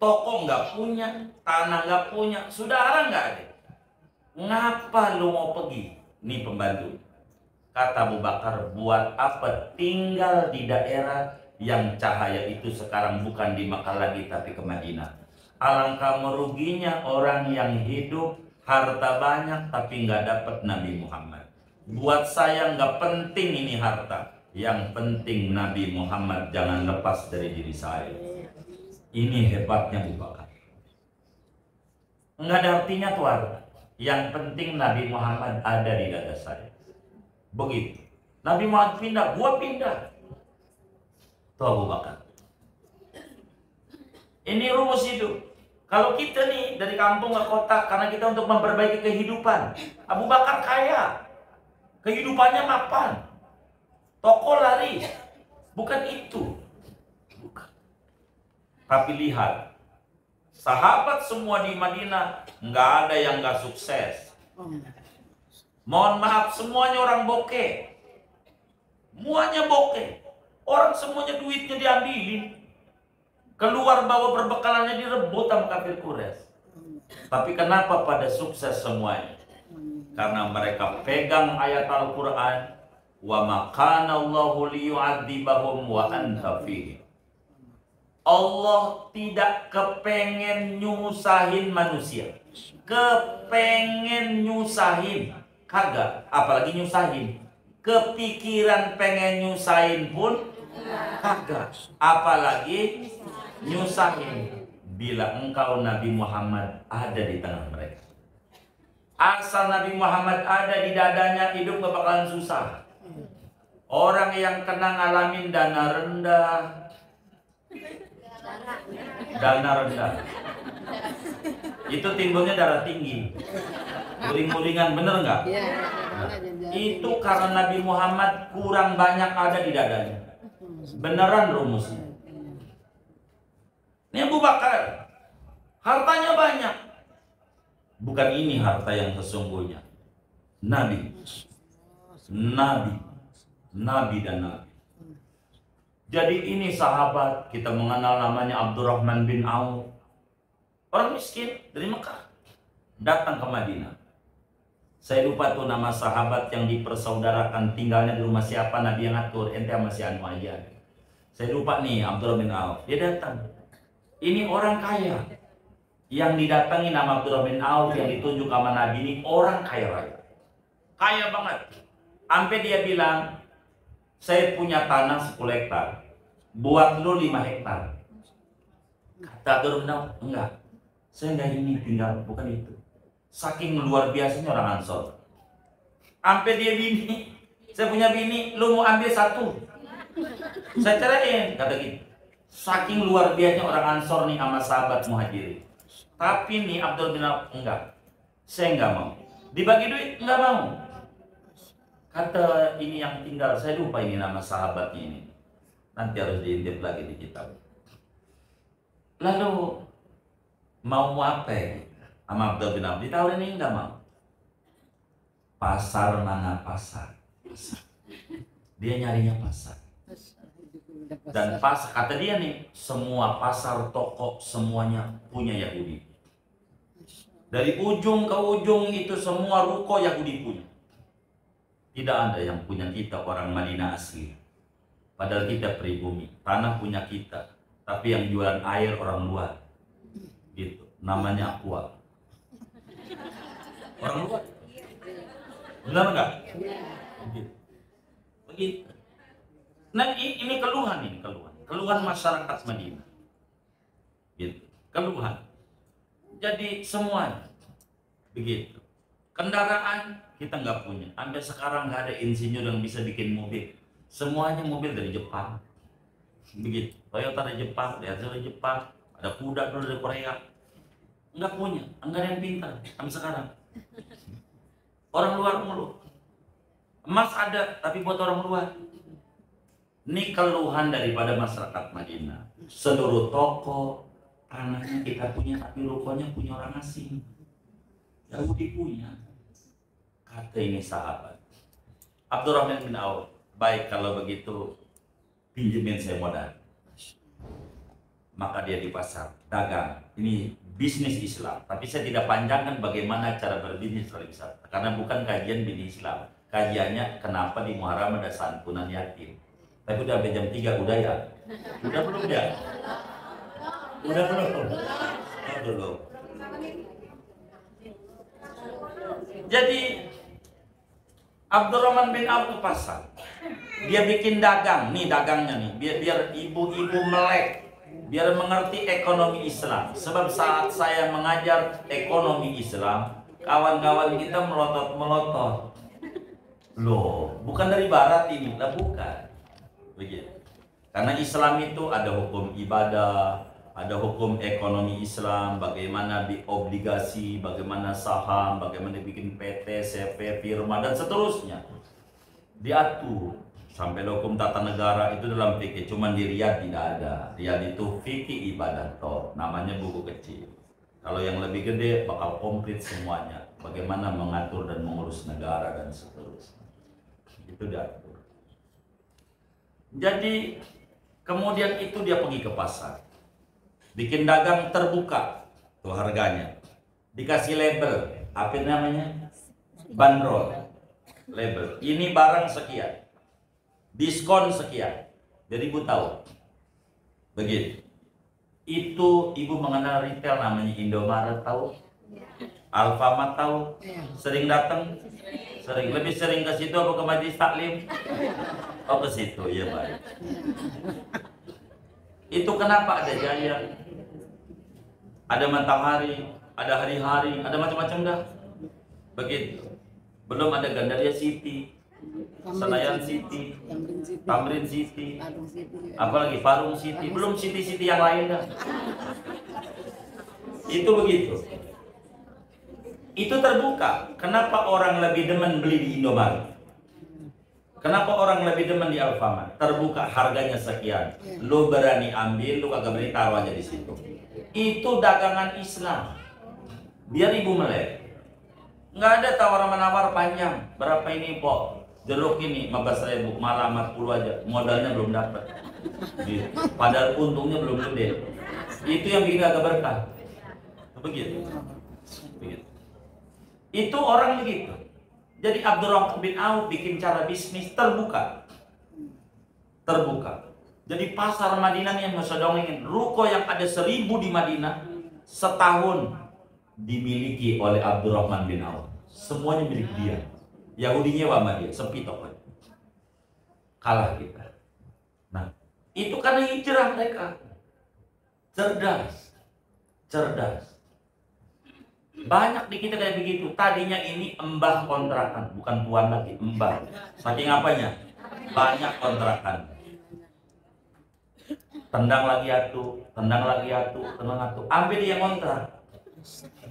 S1: toko nggak punya, tanah nggak punya, saudara nggak ada. Ngapa lu mau pergi? Nih pembantu. Kata Abu Bakar, buat apa tinggal di daerah yang cahaya itu sekarang bukan di Makkah lagi tapi ke Madinah. Alangkah meruginya orang yang hidup harta banyak tapi nggak dapat Nabi Muhammad. Buat saya nggak penting ini harta. Yang penting Nabi Muhammad jangan lepas dari diri saya. Ini hebatnya Abu Bakar. Enggak ada artinya tuh harta. Yang penting Nabi Muhammad ada di dada saya. Begitu. Nabi Muhammad pindah, gua pindah. Tuh Abu Bakar. Ini rumus hidup. Kalau kita nih dari kampung ke kota karena kita untuk memperbaiki kehidupan. Abu Bakar kaya. Kehidupannya mapan. Toko laris. Bukan itu. Bukan. Tapi lihat. Sahabat semua di Madinah nggak ada yang nggak sukses. Mohon maaf, semuanya orang bokeh. Semuanya bokeh. Orang semuanya duitnya diambilin. Keluar bawa perbekalannya direbut sama kafir Quraisy. Tapi kenapa pada sukses semuanya? Karena mereka pegang ayat Al-Quran. Wa ma kana Allahu liyu'adzibahum wa anta fihim. Allah tidak kepengen nyusahin manusia. Kepengen nyusahin. Kagak, apalagi nyusahin. Kepikiran pengen nyusahin pun kagak, apalagi nyusahin. Bila engkau Nabi Muhammad ada di tengah mereka. Asal Nabi Muhammad ada di dadanya, hidup gak bakalan susah. Orang yang kena ngalamin dana rendah, itu timbulnya darah tinggi, guling-gulingan, bener nggak? Itu karena Nabi Muhammad kurang banyak ada di dadanya. Beneran rumusnya. Ini Abu Bakar, hartanya banyak. Bukan ini harta yang sesungguhnya. Nabi dan Nabi. Jadi ini sahabat, kita mengenal namanya Abdurrahman bin Auf. Orang miskin dari Mekah. Datang ke Madinah. Saya lupa tuh nama sahabat yang dipersaudarakan, tinggalnya di rumah siapa, Nabi yang atur, ente sama si Anu aja. Saya lupa nih, Abdurrahman bin Auf. Dia datang. Ini orang kaya. Yang didatangi nama Abdurrahman bin Auf, yang ditunjuk sama Nabi ini orang kaya raya. Kaya banget. Sampai dia bilang, saya punya tanah 10 hektar. Buat lu 5 hektar. Kata Abdurrahman bin Auf, enggak. Saya enggak ini tinggal, bukan itu. Saking luar biasanya orang Ansor. Sampai dia bini, saya punya bini, lu mau ambil 1. Saya ceraiin, kata gitu. Saking luar biasanya orang Ansor nih sama sahabat Muhajirin. Tapi nih Abdul bin Auf, enggak. Saya enggak mau. Dibagi duit, enggak mau. Kata ini yang tinggal, saya lupa ini nama sahabatnya ini. Nanti harus diintip lagi di kitab. Lalu mau apa ya? Sama Abdul bin Auf ditawarin, ini enggak mau. Pasar mana pasar? Dia nyarinya pasar. Dan pas kata dia nih, semua pasar, toko, semuanya punya Yahudi. Dari ujung ke ujung itu semua ruko Yahudi punya. Tidak ada yang punya kita orang Madinah asli. Padahal kita pribumi, tanah punya kita. Tapi yang jualan air orang luar. Gitu, namanya Aqua. Orang luar. Benar nggak? Begitu. Nah ini keluhan, keluhan masyarakat Madinah, gitu, keluhan. Jadi semuanya begitu. Kendaraan kita nggak punya, sampai sekarang nggak ada insinyur yang bisa bikin mobil. Semuanya mobil dari Jepang, begitu. Toyota dari Jepang, Daihatsu dari Jepang, ada kuda dulu dari Korea. Nggak punya, nggak ada yang pintar sampai sekarang. Orang luar mulu. Emas ada, tapi buat orang luar. Ini keluhan daripada masyarakat Madinah. Seluruh toko, tanahnya kita punya, tapi rukonya punya orang asing. Yahudi punya. Kata ini sahabat. Abdurrahman bin Auf, baik kalau begitu, pinjemin saya modal. Maka dia di pasar, dagang. Ini bisnis Islam. Tapi saya tidak panjangkan bagaimana cara berbisnis dalam Islam. Karena bukan kajian bisnis Islam. Kajiannya kenapa di Muharram ada santunan yatim. Tapi udah sampai jam 3 udah ya? Udah belum ya? Udah belum? Oh, belum. Jadi Abdurrahman bin Auf ke pasar. Dia bikin dagang, nih dagangnya nih, biar ibu-ibu melek. biar mengerti ekonomi Islam. Sebab saat saya mengajar ekonomi Islam, kawan-kawan kita melotot-melotot. Loh, bukan dari barat ini, lah bukan. Begitu. Karena Islam itu ada hukum ibadah, ada hukum ekonomi Islam, bagaimana obligasi, bagaimana saham, bagaimana bikin PT, CP, firma, dan seterusnya. Diatur. Sampai hukum tata negara itu dalam fikih, cuman di Riyadh tidak ada. Riyadh itu fikih ibadah toh, namanya buku kecil. Kalau yang lebih gede bakal komplit semuanya. Bagaimana mengatur dan mengurus negara dan seterusnya. Itu diatur. Jadi kemudian itu dia pergi ke pasar. Bikin dagang terbuka. Tuh harganya. Dikasih label. Apa namanya? Bandrol. Label. Ini barang sekian. Diskon sekian. Jadi ibu tahu. Begitu. Itu ibu mengenal retail namanya Indomaret tahu? Alfamart tahu? Sering datang? Sering. Lebih sering ke situ apa ke majelis taklim? Oh ke situ, ya baik. Itu kenapa ada Jaya? Ada Matahari, ada Hari-Hari, ada macam-macam dah. Begitu. Belum ada Gandaria City, Senayan City, Tamrin City, apalagi Parung City, belum city-city yang lain dah. Itu begitu. Itu terbuka. Kenapa orang lebih demen beli di Indomaret? Kenapa orang lebih demen di Alfamart? Terbuka, harganya sekian. Lu berani ambil, lu kagak berani taruh aja di situ. Itu dagangan Islam. Biar ibu melek. Nggak ada tawar-menawar panjang. Berapa ini po? Jeruk ini 15.000, malah 40 aja. Modalnya belum dapat. Gitu. Padahal untungnya belum gede. Itu yang bikin agak berkah. Begitu. Begitu. Itu orang begitu. Jadi Abdurrahman bin Auf bikin cara bisnis terbuka. Terbuka. Jadi pasar Madinah yang mesodongin, ruko yang ada 1.000 di Madinah setahun dimiliki oleh Abdurrahman bin Auf. Semuanya milik dia. Yahudi nyewa sama dia, sepi tokonya. Kalah kita. Nah, itu karena hijrah mereka. Cerdas. Cerdas. Banyak di kita kayak begitu. Tadinya ini embah kontrakan, bukan tuan lagi, embah. Saking apanya? Banyak kontrakan. Tendang lagi atu, tendang lagi atu, tendang atu. Ambil dia kontrak.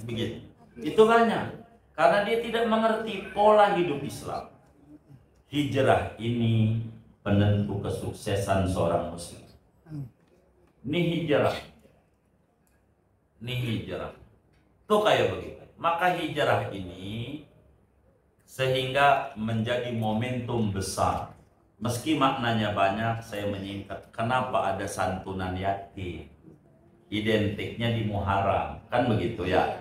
S1: Begitu. Itu banyak. Karena dia tidak mengerti pola hidup Islam. Hijrah ini penentu kesuksesan seorang muslim. Ini hijrah. Ini hijrah. Tuh kayak begitu. Maka hijrah ini sehingga menjadi momentum besar. Meski maknanya banyak, saya menyingkat. Kenapa ada santunan yatim? Identiknya di Muharram. Kan begitu ya?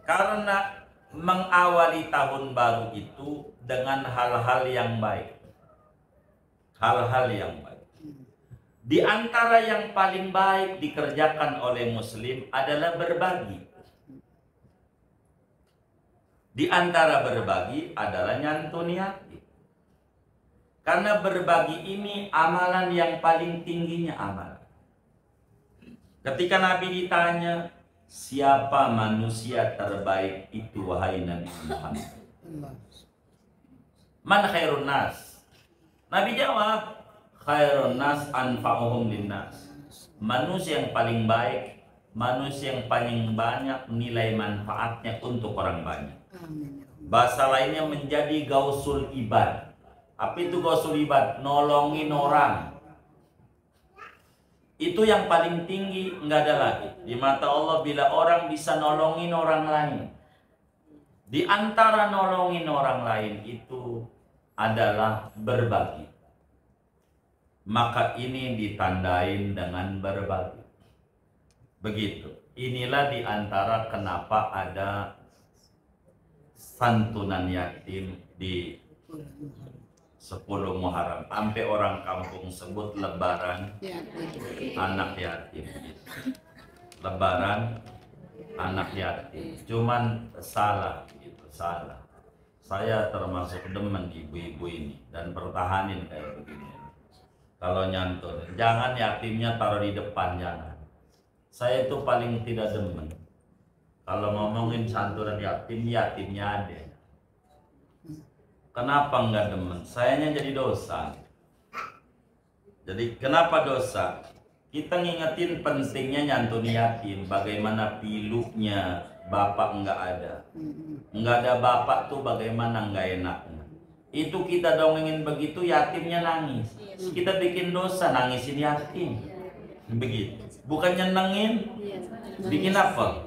S1: Karena mengawali tahun baru itu dengan hal-hal yang baik. Hal-hal yang baik. Di antara yang paling baik dikerjakan oleh muslim adalah berbagi. Di antara berbagi adalah nyantun yatim. Karena berbagi ini amalan yang paling tingginya amalan. Ketika Nabi ditanya, siapa manusia terbaik itu wahai Nabi Muhammad? Man khairun nas? Nabi jawab, khairun nas anfa'uhum linnas. Manusia yang paling baik, manusia yang paling banyak nilai manfaatnya untuk orang banyak. Bahasa lainnya menjadi gausul ibad. Apa itu gausul ibad? Nolongin orang. Itu yang paling tinggi, nggak ada lagi. Di mata Allah bila orang bisa nolongin orang lain. Di antara nolongin orang lain itu adalah berbagi. Maka ini ditandain dengan berbagi. Begitu. Inilah di antara kenapa ada santunan yatim di 10 Muharram. Sampai orang kampung sebut lebaran anak yatim. Lebaran anak yatim. Cuman salah gitu, salah. Saya termasuk demen ibu-ibu ini dan pertahanin kayak begini. kalau nyantun. Jangan yatimnya taruh di depan, jangan. Saya itu paling tidak demen kalau ngomongin santunan yatim, yatimnya ada. Kenapa enggak demen? Sayanya jadi dosa. Jadi kenapa dosa? Kita ngingetin pentingnya nyantuni yatim, bagaimana pilunya bapak enggak ada. Enggak ada bapak tuh bagaimana enggak enaknya. Itu kita dongengin begitu, yatimnya nangis. Kita bikin dosa, nangisin yatim. Begitu. Bukan nyenengin. Bikin apa?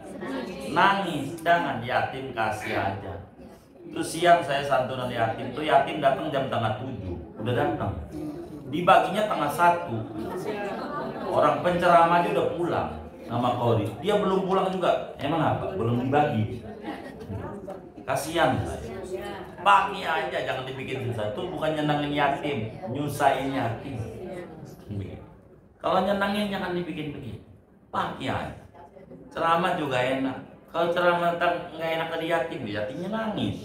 S1: Nangis. Jangan, yatim kasih aja. Itu siang saya santunan yatim, tuh yatim datang jam setengah 7. Udah datang. Dibaginya setengah 1. Orang penceramah aja udah pulang sama Kori. Dia belum pulang juga. Emang apa? Belum dibagi. Kasihan saya. Bagi aja, jangan dibikin susah. Itu bukan nyenangin yatim, nyusahin yatim. Kalau nyenangin jangan dibikin begitu. Bagi aja. Ceramah juga enak. Kalau ceramah tentang nggak enak ke yatim, yatimnya nangis.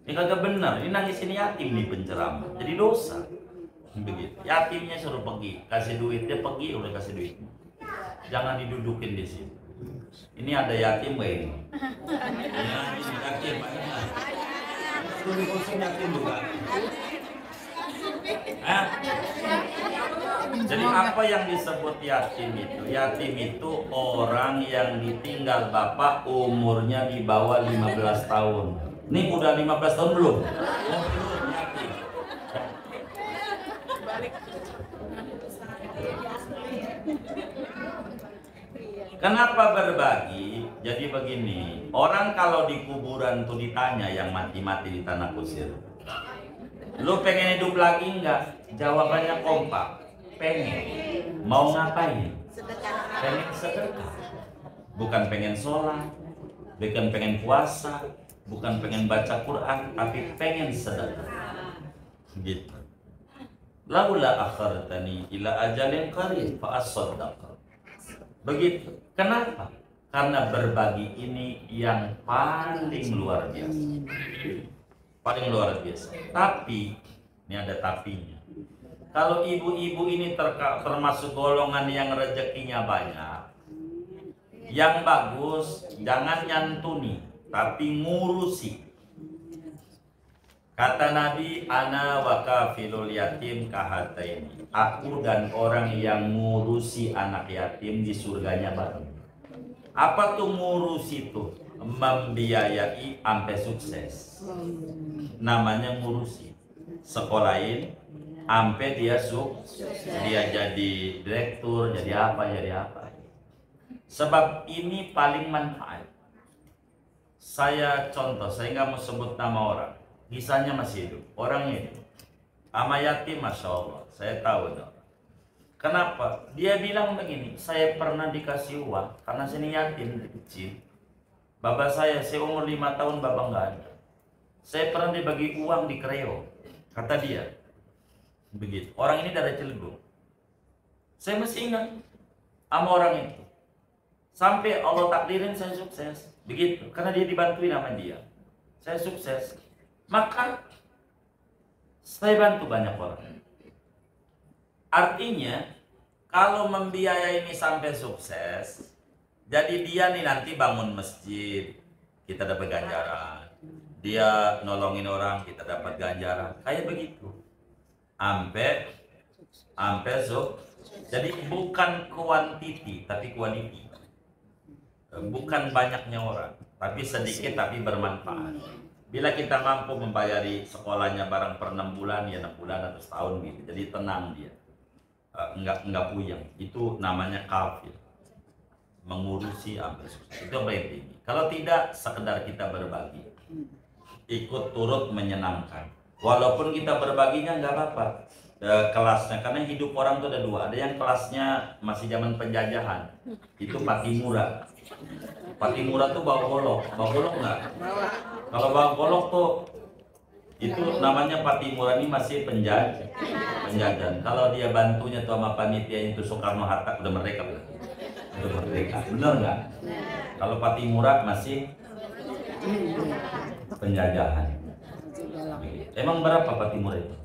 S1: Ini kagak benar. Ini nangisin yatim di penceramah. Jadi dosa. Begitu. Yatimnya suruh pergi, kasih duit, dia pergi udah kasih duit. Jangan didudukin di sini. Ini ada yatim gak ini? Ini yatim, yatim juga. Jadi apa yang disebut yatim itu? Yatim itu orang yang ditinggal bapak umurnya di bawah 15 tahun. Ini udah 15 tahun belum? Oh, belum yatim. Kenapa berbagi? Jadi begini, orang kalau di kuburan tuh ditanya yang mati-mati di tanah kusir, lu pengen hidup lagi enggak? Jawabannya kompak, pengen. Mau ngapain? Pengen sedekah. Bukan pengen sholat, bukan pengen puasa, bukan pengen baca Quran, tapi pengen sedekah. Gitu. Laula akhartani ila ajalin qarib fa asaddaq. Begitu. Kenapa? Karena berbagi ini yang paling luar biasa. Paling luar biasa. Tapi ini ada tapinya. Kalau ibu-ibu ini termasuk golongan yang rezekinya banyak, yang bagus jangan nyantuni, tapi ngurusi. Kata Nabi, ana wa kafilul yatim kahataini. Aku dan orang yang ngurusi anak yatim di surganya bareng. Apa tuh ngurusi itu? Membiayai sampai sukses. Namanya ngurusi. Sekolahin sampai dia dia jadi direktur, jadi apa. Sebab ini paling manfaat. Saya contoh, saya nggak mau sebut nama orang. Kisahnya masih hidup, orangnya itu sama yatim, masya Allah, saya tahu dong. Kenapa? Dia bilang begini, saya pernah dikasih uang karena saya yatim dari kecil. Bapak saya umur 5 tahun, bapak nggak ada. Saya pernah dibagi uang di Kreo, kata dia. Begitu. Orang ini dari Cilegon. Saya masih ingat sama orang itu. Sampai Allah takdirin saya sukses. Begitu. Karena dia dibantuin sama dia. Saya sukses. Maka saya bantu banyak orang. Artinya kalau membiayai ini sampai sukses, jadi dia nih nanti bangun masjid, kita dapat ganjaran. Dia nolongin orang, kita dapat ganjaran. Kayak begitu. Sampai jadi bukan kuantiti tapi quality. Bukan banyaknya orang, tapi sedikit tapi bermanfaat. Bila kita mampu membayari sekolahnya barang per 6 bulan, ya 6 bulan atau setahun gitu. Jadi tenang dia. Enggak puyeng. Itu namanya kafir. Mengurusi sampai sukses. Itu yang paling tinggi. Kalau tidak, sekedar kita berbagi. Ikut turut menyenangkan. Walaupun kita berbaginya nggak apa-apa. Kelasnya, karena hidup orang itu ada dua. Ada yang kelasnya masih zaman penjajahan. Itu Patimura. Patimura tuh bawa golok nggak? Kalau bawa golok tuh itu namanya Patimura, ini masih penjajahan. Kalau dia bantunya tuh sama panitia itu Soekarno Hatta, udah merdeka belum? Udah merdeka, bener nggak? Kalau Patimura masih penjajahan. Emang berapa Patimura itu?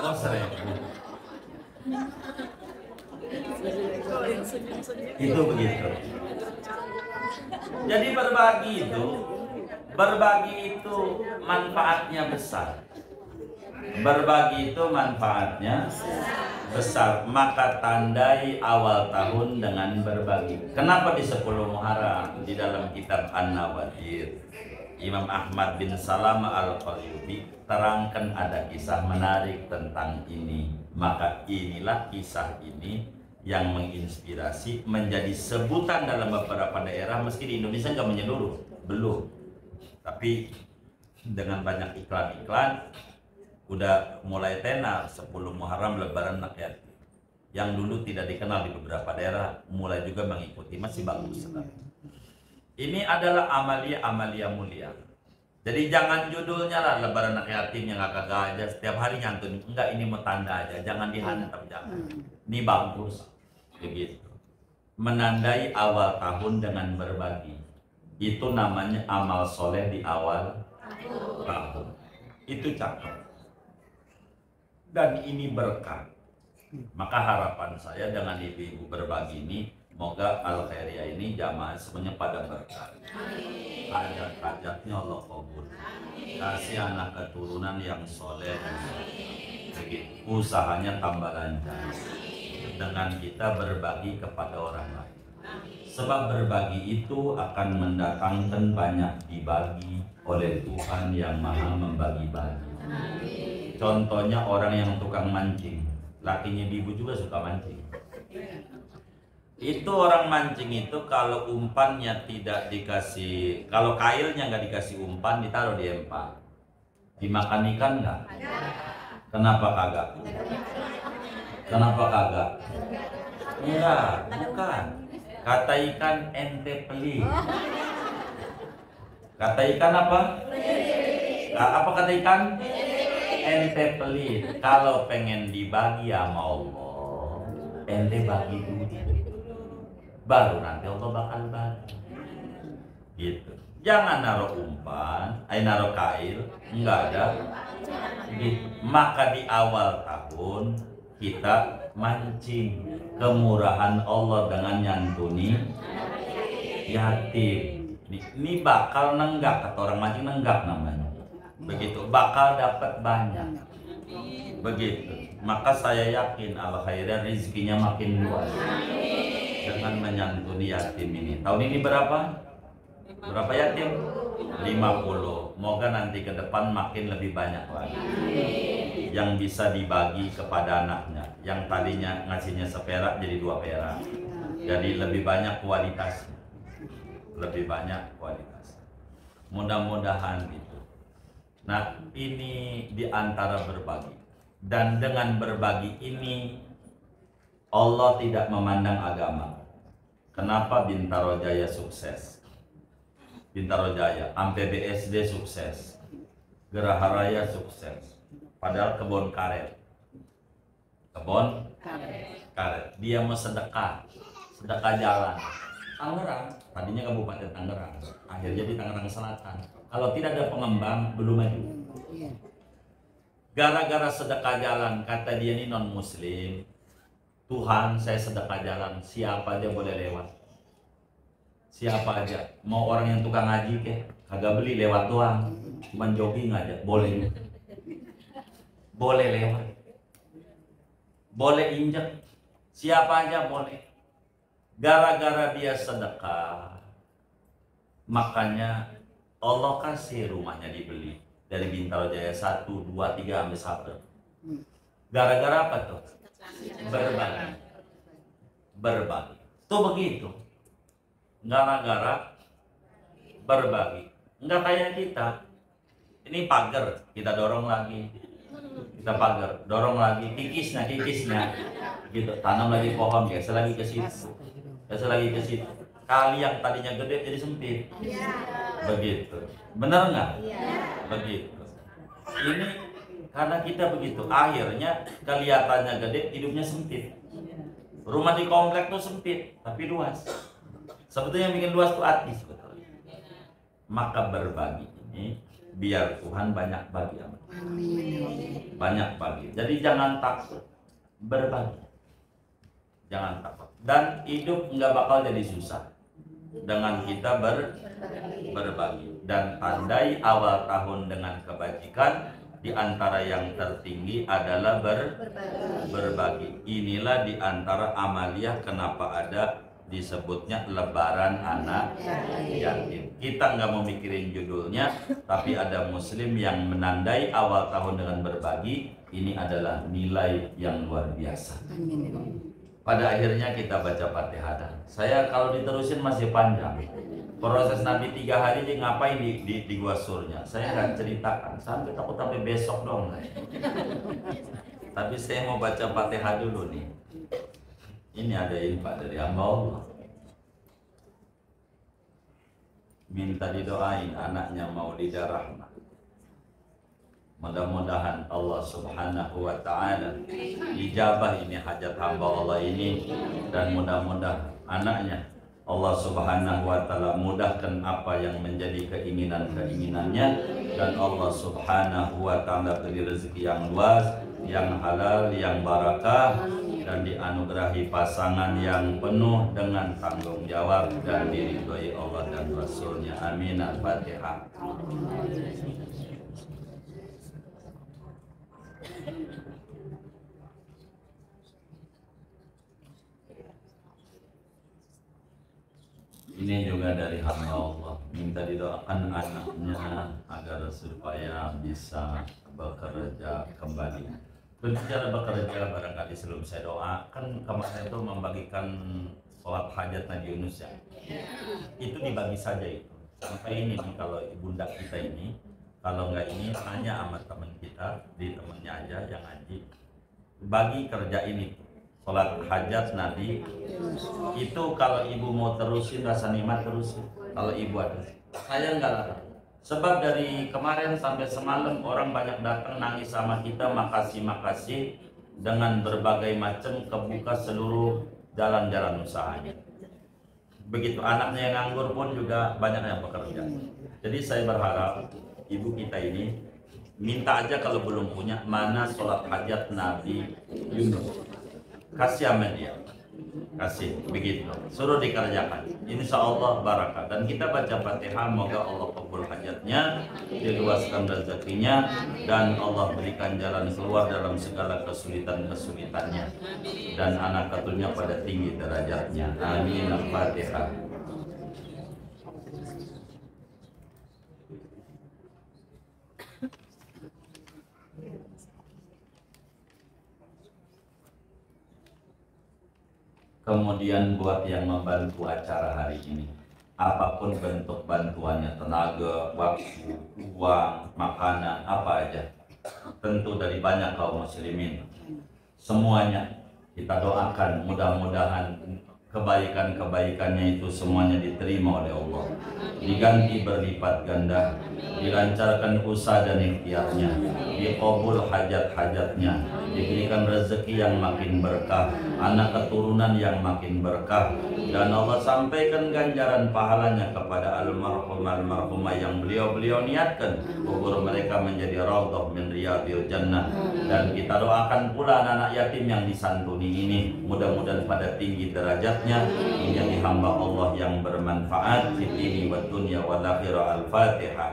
S1: Oh, 1000. Itu begitu. Jadi berbagi itu manfaatnya besar. Berbagi itu manfaatnya besar. Maka tandai awal tahun dengan berbagi. Kenapa di 10 Muharram di dalam kitab An-Nawadir Imam Ahmad bin Salam Al-Qalyubi terangkan ada kisah menarik tentang ini. Maka inilah kisah ini yang menginspirasi menjadi sebutan dalam beberapa daerah, meski di Indonesia nggak menyeluruh, belum. Tapi dengan banyak iklan-iklan udah mulai tenar 10 Muharram Lebaran rakyat. Yang dulu tidak dikenal di beberapa daerah mulai juga mengikuti, masih bagus. Ini adalah amalia mulia. Jadi jangan judulnya lah Lebaran anak yatim yang agak aja setiap hari nyantun. Enggak, ini mau tanda aja, jangan dihantam, jangan. Ini bagus. Begitu. Menandai awal tahun dengan berbagi. Itu namanya amal soleh di awal tahun. Itu cakep. Dan ini berkah. Maka harapan saya dengan ibu-ibu berbagi ini, semoga Al-Khairiyah ini jamaah semuanya pada berkah. Hajat-hajatnya Allah kabul. Kasih anak keturunan yang soleh. Begitu. Usahanya tambah lancar. Dengan kita berbagi kepada orang lain. Sebab berbagi itu akan mendatangkan banyak dibagi oleh Tuhan yang maha membagi-bagi. Contohnya orang yang tukang mancing, lakinya ibu juga suka mancing. Itu orang mancing itu kalau umpannya tidak dikasih, kalau kailnya nggak dikasih umpan, ditaruh di empang, dimakan ikan nggak? Kenapa kagak? Kenapa kagak? Enggak, bukan. Kata ikan ente pelit. Kata ikan apa? Apa kata ikan? Ente pelit. Kalau pengen dibagi sama Allah, ente bagi dulu, baru nanti Allah bakal bagi. Gitu. Jangan naruh umpan, naruh kail, enggak ada. Gitu. Maka di awal tahun kita mancing kemurahan Allah dengan nyantuni yatim. Ini bakal nenggak, kata orang mancing, nenggak namanya. Begitu, bakal dapat banyak. Begitu. Maka saya yakin Al-Khairiyah rezekinya makin luas dengan menyantuni yatim ini. Tahun ini berapa? Berapa yatim? 50. Moga nanti ke depan makin lebih banyak lagi yang bisa dibagi kepada anaknya. Yang tadinya ngasihnya seperak jadi 2 perak. Jadi lebih banyak kualitasnya. Lebih banyak kualitas. Mudah-mudahan itu. Nah, ini diantara berbagi. Dan dengan berbagi ini Allah tidak memandang agama. Kenapa Bintaro Jaya sukses? Bintaro Jaya, sampai BSD sukses, Geraha Raya sukses. Padahal kebun karet. Kebun karet. Dia mau sedekah jalan. Tangerang, tadinya Kabupaten Tangerang, akhirnya di Tangerang Selatan. Kalau tidak ada pengembang, belum maju. Gara-gara sedekah jalan, kata dia ini non muslim, Tuhan saya sedekah jalan, siapa aja boleh lewat. Siapa aja, mau orang yang tukang ngaji ke, kagak beli, lewat doang, cuman jogging aja, boleh. Boleh lewat, boleh injek, siapa aja boleh. Gara-gara dia sedekah, makanya Allah kasih rumahnya dibeli dari Bintaro Jaya 1, 2, 3 sampai 1. Gara-gara apa tuh? Berbagi. Berbagi. Tuh begitu. Gara-gara berbagi. Enggak kayak kita. Ini pagar, kita dorong lagi. Kita pagar, dorong lagi, kikisnya. Gitu, tanam lagi pohon, geser lagi ke situ. Geser lagi ke situ. Kali yang tadinya gede jadi sempit. Begitu. Benar nggak? Begitu. Ini karena kita begitu. Akhirnya kelihatannya gede, hidupnya sempit. Rumah di komplek tuh sempit, tapi luas. Sebetulnya yang bikin luas tuh hati sebetulnya. Maka berbagi ini biar Tuhan banyak bagi. Banyak bagi. Jadi jangan takut. berbagi. Jangan takut. Dan hidup nggak bakal jadi susah dengan kita berbagi. Dan tandai awal tahun dengan kebajikan, di antara yang tertinggi adalah berbagi. Inilah di antara amaliyah kenapa ada disebutnya lebaran anak yatim. Kita nggak mau mikirin judulnya, tapi ada muslim yang menandai awal tahun dengan berbagi. Ini adalah nilai yang luar biasa. Pada akhirnya kita baca Fatihah. Saya kalau diterusin masih panjang. Proses Nabi 3 hari dia ngapain di gua surnya, saya nggak ceritakan, sampai takut sampai besok dong. Tapi saya mau baca Fatihah dulu nih. Ini ada infak dari hamba Allah. Minta didoain anaknya Maulidah Rahmah. Mudah-mudahan Allah Subhanahu wa Ta'ala ijabah ini hajat hamba Allah ini, dan mudah-mudahan anaknya Allah Subhanahu wa Ta'ala mudahkan apa yang menjadi keinginan-keinginannya, dan Allah Subhanahu wa Ta'ala beri rezeki yang luas, yang halal, yang barakah, dan dianugerahi pasangan yang penuh dengan tanggung jawab dan diridhoi Allah dan Rasulnya. Amin. Al-Fatihah. Ini juga dari hamba Allah, minta didoakan anaknya agar supaya bisa bekerja kembali. Berbicara bekerja, barangkali sebelum saya doa, kan kemarin itu membagikan sholat hajat Nabi Yunus ya. Itu dibagi saja itu. Sampai ini nih, kalau bunda kita ini, kalau nggak ini tanya sama teman kita, di temennya aja yang ngaji. Bagi kerja ini. Sholat hajat Nabi itu, kalau ibu mau terusin rasa nikmat terusin. Kalau ibu ada, saya enggak larang. Sebab dari kemarin sampai semalam orang banyak datang nangis sama kita, makasih dengan berbagai macam kebuka seluruh jalan-jalan usahanya. Begitu anaknya yang nganggur pun juga banyak yang bekerja. Jadi saya berharap ibu kita ini minta aja kalau belum punya, mana sholat hajat Nabi Yunus. Kasih sama dia, kasih begitu, suruh dikerjakan, insya Allah barakah. Dan kita baca Fatihah, moga Allah kabul hajatnya, diluaskan rezekinya, dan Allah berikan jalan keluar dalam segala kesulitan-kesulitannya, dan anak keturunnya pada tinggi derajatnya. Amin. Al-Fatihah. Kemudian buat yang membantu acara hari ini, apapun bentuk bantuannya, tenaga, waktu, uang, makanan, apa aja, tentu dari banyak kaum muslimin, semuanya kita doakan mudah-mudahan kebaikan-kebaikannya itu semuanya diterima oleh Allah, diganti berlipat ganda, dilancarkan usaha dan ikhtiarnya, dikabul hajat-hajatnya, diberikan rezeki yang makin berkah, anak keturunan yang makin berkah, dan Allah sampaikan ganjaran pahalanya kepada almarhumah yang beliau niatkan kubur mereka menjadi raudhah min riyadil jannah. Dan kita doakan pula anak-anak yatim yang disantuni ini, mudah-mudahan pada tinggi derajatnya, menjadi hamba Allah yang bermanfaat di dunia wa dunya wal akhirah. Al-Fatihah.